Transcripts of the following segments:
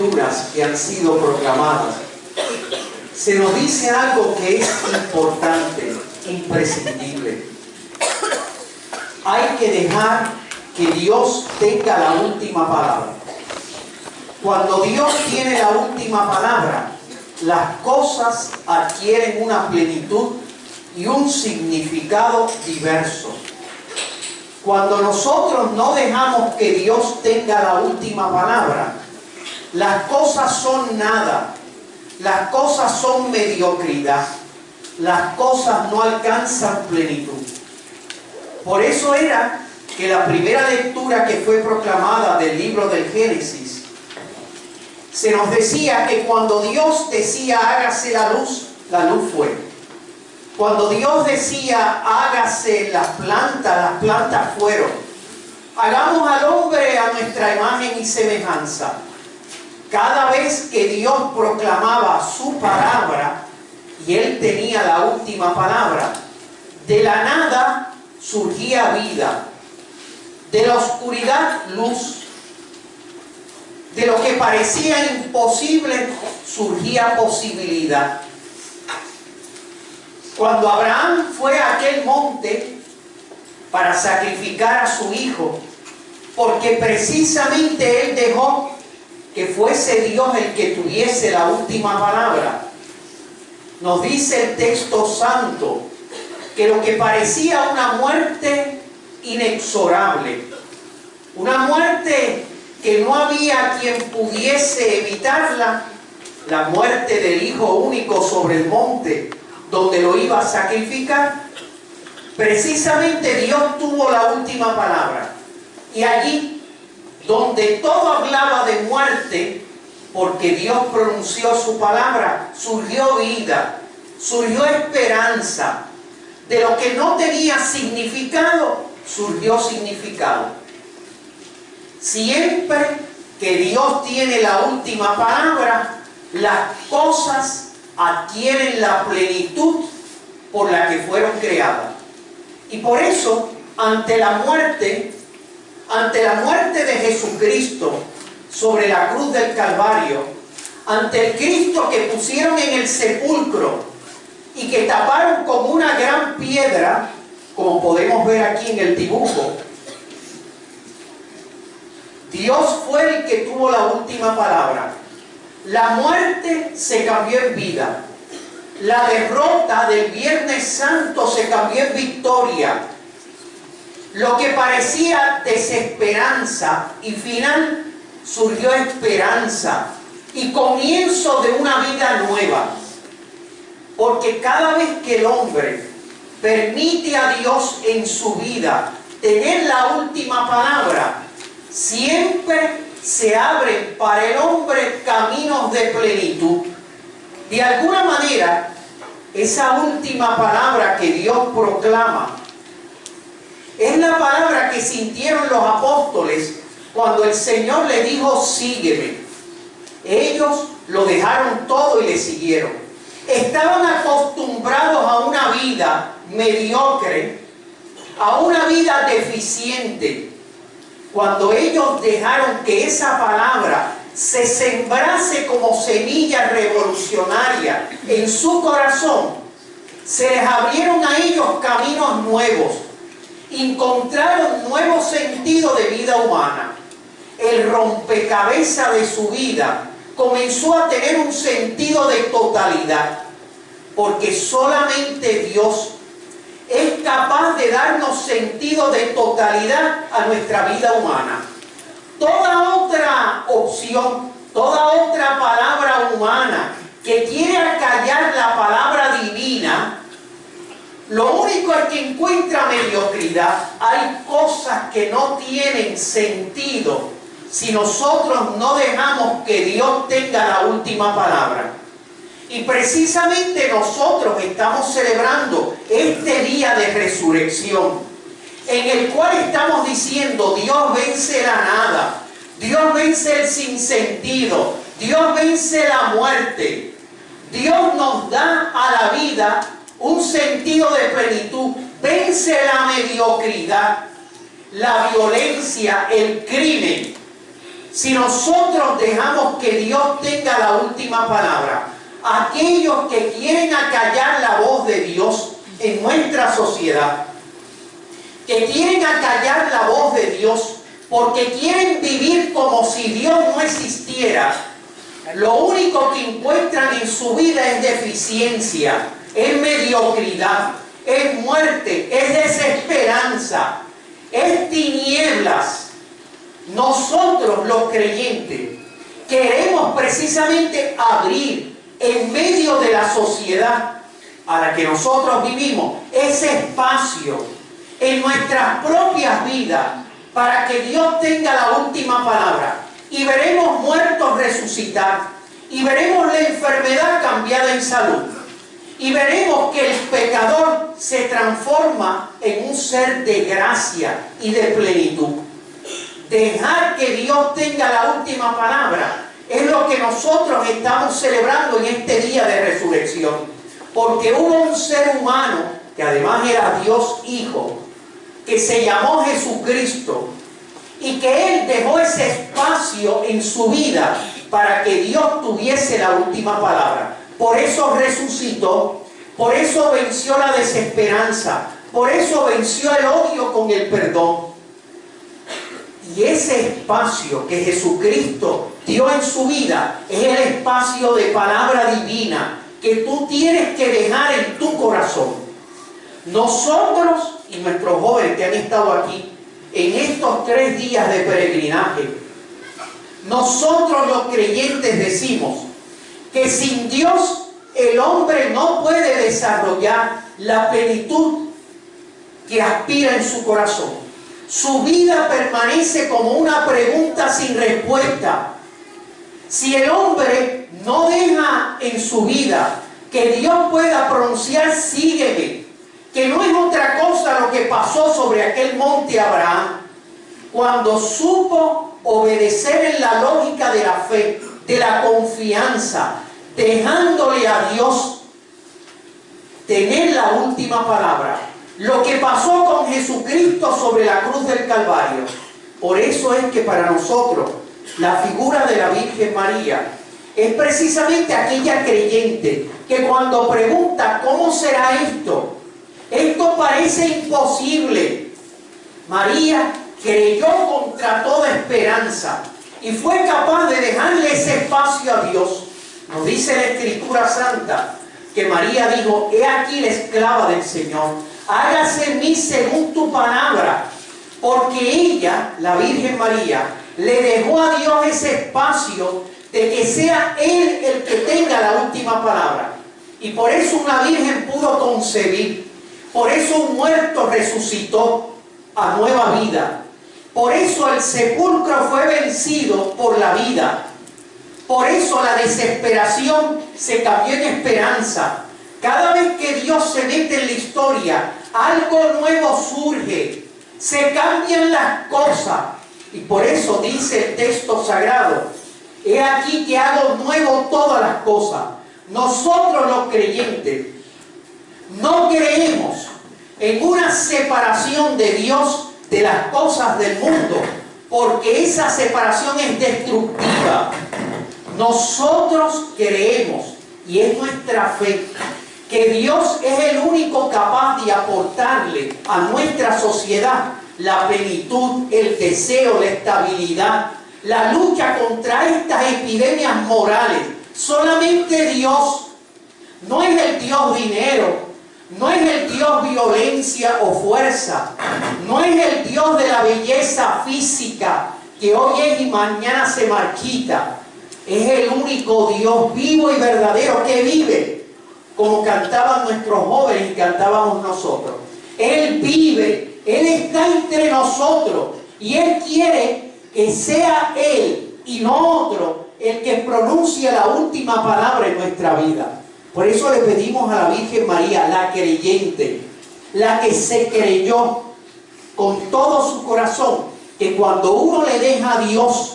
lecturas que han sido proclamadas, se nos dice algo que es importante, imprescindible. Hay que dejar que Dios tenga la última palabra. Cuando Dios tiene la última palabra, las cosas adquieren una plenitud y un significado diverso. Cuando nosotros no dejamos que Dios tenga la última palabra, las cosas son nada, las cosas son mediocridad, las cosas no alcanzan plenitud. Por eso era que la primera lectura que fue proclamada del libro del Génesis, se nos decía que cuando Dios decía hágase la luz fue. Cuando Dios decía hágase las plantas fueron. Hagamos al hombre a nuestra imagen y semejanza. Cada vez que Dios proclamaba su palabra y Él tenía la última palabra, de la nada surgía vida, de la oscuridad luz, de lo que parecía imposible surgía posibilidad. Cuando Abraham fue a aquel monte para sacrificar a su hijo, porque precisamente él dejó que fuese Dios el que tuviese la última palabra, nos dice el texto santo que lo que parecía una muerte inexorable, una muerte que no había quien pudiese evitarla, la muerte del hijo único sobre el monte donde lo iba a sacrificar, precisamente Dios tuvo la última palabra. Y allí, donde todo hablaba de muerte, porque Dios pronunció su palabra, surgió vida, surgió esperanza. De lo que no tenía significado, surgió significado. Siempre que Dios tiene la última palabra, las cosas adquieren la plenitud por la que fueron creadas. Y por eso, ante la muerte de Jesucristo sobre la cruz del Calvario, ante el Cristo que pusieron en el sepulcro y que taparon con una gran piedra, como podemos ver aquí en el dibujo, Dios fue el que tuvo la última palabra. La muerte se cambió en vida. La derrota del Viernes Santo se cambió en victoria. Lo que parecía desesperanza y final surgió esperanza y comienzo de una vida nueva. Porque cada vez que el hombre permite a Dios en su vida tener la última palabra, siempre se abren para el hombre caminos de plenitud. De alguna manera, esa última palabra que Dios proclama es la palabra que sintieron los apóstoles cuando el Señor les dijo, sígueme. Ellos lo dejaron todo y le siguieron. Estaban acostumbrados a una vida mediocre, a una vida deficiente. Cuando ellos dejaron que esa palabra se sembrase como semilla revolucionaria en su corazón, se les abrieron a ellos caminos nuevos, encontraron nuevo sentido de vida humana. El rompecabezas de su vida comenzó a tener un sentido de totalidad, porque solamente Dios es capaz de darnos sentido de totalidad a nuestra vida humana. Toda otra opción, toda otra palabra humana que quiere acallar la palabra divina, lo único es que encuentra mediocridad. Hay cosas que no tienen sentido si nosotros no dejamos que Dios tenga la última palabra. Y precisamente nosotros estamos celebrando este día de resurrección, en el cual estamos diciendo, Dios vence la nada, Dios vence el sinsentido, Dios vence la muerte, Dios nos da a la vida un sentido de plenitud, vence la mediocridad, la violencia, el crimen. si nosotros dejamos que Dios tenga la última palabra, aquellos que quieren acallar la voz de Dios en nuestra sociedad, que quieren acallar la voz de Dios porque quieren vivir como si Dios no existiera, lo único que encuentran en su vida es deficiencia, es mediocridad, es muerte, es desesperanza, es tinieblas. Nosotros los creyentes queremos precisamente abrir en medio de la sociedad a la que nosotros vivimos ese espacio en nuestras propias vidas para que Dios tenga la última palabra, y veremos muertos resucitar, y veremos la enfermedad cambiada en salud, y veremos que el pecador se transforma en un ser de gracia y de plenitud. Dejar que Dios tenga la última palabra es lo que nosotros estamos celebrando en este día de resurrección, porque hubo un ser humano que además era Dios Hijo, que se llamó Jesucristo, y que Él dejó ese espacio en su vida para que Dios tuviese la última palabra. Por eso resucitó, por eso venció la desesperanza, por eso venció el odio con el perdón. Y ese espacio que Jesucristo dio en su vida es el espacio de palabra divina que tú tienes que dejar en tu corazón. Nosotros y nuestros jóvenes que han estado aquí en estos 3 días de peregrinaje, nosotros los creyentes decimos que sin Dios el hombre no puede desarrollar la plenitud que aspira en su corazón. Su vida permanece como una pregunta sin respuesta. Si el hombre no deja en su vida que Dios pueda pronunciar sígueme, que no es otra cosa lo que pasó sobre aquel monte Abraham, cuando supo obedecer en la lógica de la fe, de la confianza, dejándole a Dios tener la última palabra. Lo que pasó con Jesucristo sobre la cruz del Calvario. Por eso es que para nosotros la figura de la Virgen María es precisamente aquella creyente que cuando pregunta ¿cómo será esto? Esto parece imposible. María creyó contra toda esperanza y fue capaz de dejarle ese espacio a Dios. Nos dice la Escritura Santa que María dijo: he aquí la esclava del Señor, hágase en mí según tu palabra. Porque ella, la Virgen María, le dejó a Dios ese espacio de que sea Él el que tenga la última palabra. Y por eso una virgen pudo concebir. Por eso un muerto resucitó a nueva vida. Por eso el sepulcro fue vencido por la vida. Por eso la desesperación se cambió en esperanza. Cada vez que Dios se mete en la historia, algo nuevo surge. Se cambian las cosas. Y por eso dice el texto sagrado: he aquí que hago nuevo todas las cosas. Nosotros los creyentes no creemos en una separación de Dios de las cosas del mundo, porque esa separación es destructiva. Nosotros creemos, y es nuestra fe, que Dios es el único capaz de aportarle a nuestra sociedad la plenitud, el deseo, la estabilidad, la lucha contra estas epidemias morales. Solamente Dios. No es el Dios dinero, no es el Dios violencia o fuerza, no es el Dios de la belleza física que hoy es y mañana se marchita. Es el único Dios vivo y verdadero que vive, como cantaban nuestros jóvenes y cantábamos nosotros. Él vive, Él está entre nosotros y Él quiere que sea Él y no otro el que pronuncie la última palabra en nuestra vida. Por eso le pedimos a la Virgen María, la creyente, la que se creyó con todo su corazón, que cuando uno le deja a Dios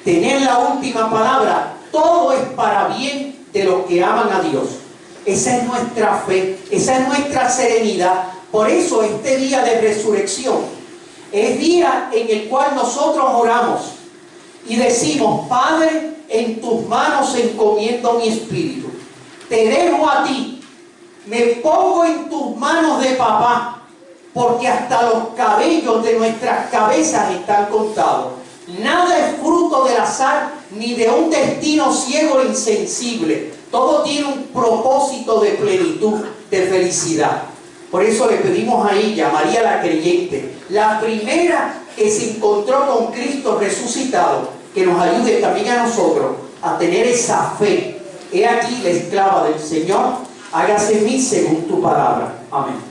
tener la última palabra, todo es para bien de los que aman a Dios. Esa es nuestra fe, esa es nuestra serenidad. Por eso este día de resurrección es día en el cual nosotros oramos y decimos: Padre, en tus manos encomiendo mi espíritu, te dejo a ti, me pongo en tus manos de papá, porque hasta los cabellos de nuestras cabezas están contados. Nada es fruto del azar ni de un destino ciego e insensible. Todo tiene un propósito de plenitud, de felicidad. Por eso le pedimos a ella, María la creyente, la primera que se encontró con Cristo resucitado, que nos ayude también a nosotros a tener esa fe. He aquí la esclava del Señor, hágase en mí según tu palabra. Amén.